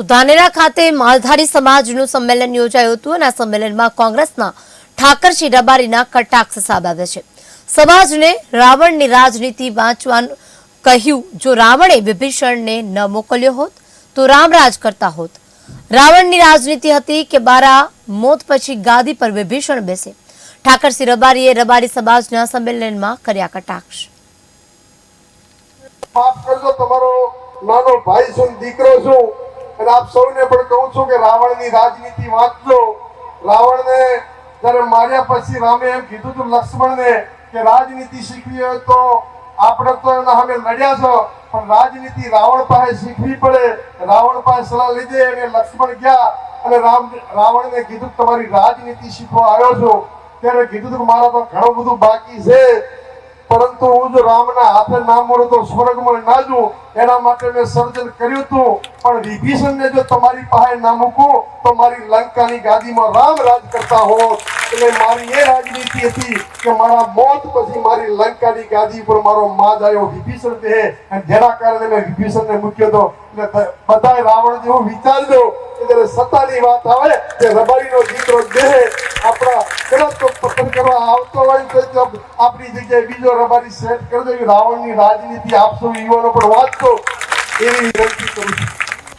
તો ધાનેરા ખાતે માલધારી સમાજનું સંમેલન યોજાયું હતું અને આ સંમેલનમાં કોંગ્રેસના ઠાકરસિંહ રબારીના કટાક્ષ સામે આવ્યા છે। સમાજને રાવણની રાજનીતિ વાંચવાનું કહ્યું। જો રાવણે વિભીષણને ન મોકલ્યો હોત તો રામરાજ કરતા હોત। રાવણની રાજનીતિ હતી કે મારા મોત પછી ગાદી પર વિભીષણ બેસે। ઠાકરસિંહ રબારીએ રબારી સમાજના સંમેલનમાં કર્યા કટાક્ષ। માફ કરજો, તમારો નાનો ભાઈ છું, દીકરો છું, અને આપ સૌને પણ કહું છું કે રાવણની રાજનીતિ વાંચજો। રાવણને જ્યારે માર્યા પછી રામે એમ કીધું હતું લક્ષ્મણને કે રાજનીતિ શીખવી હોય તો આપણે તો એના સામે લડ્યા છો, પણ રાજનીતિ રાવણ પાસે શીખવી પડે। રાવણ પાસે સલાહ લીધી અને લક્ષ્મણ ગયા અને રાવણને કીધું તમારી રાજનીતિ શીખવા આવ્યો છું। ત્યારે કીધું કે મારા તો ઘણું બધું બાકી છે, પરંતુ હું જો રામના હાથે ના મળું તો સ્વર્ગમાં ના જઉં, એના માટે મેં સર્જન કર્યું હતું। પણ વિભીષણને જો તમારી પાસે ના મૂકું તો મારી લંકાની ગાદીમાં રામ રાજ કરતા હોત। એટલે મારી એ રાજનીતિ હતી કે મારા મોત પછી મારી લંકાની ગાદી પર મારો માજ આવ્યો વિભીષણ દેહ, અને જેના કારણે મેં વિભીષણને મૂક્યો હતો। એટલે બધાએ રાવણ જેવું વિચારજો કે જ્યારે સત્તાની વાત આવે કે રબારીનો દીકરો દેહ આપણા કદાચ તો પતન કરવા આવતો હોય તો આપણી જગ્યાએ બીજો રબારી સેટ કરી દે। રાવણની રાજનીતિ આપશો યુવાનો પણ વાંચતો એવી વિનંતી કરું છું।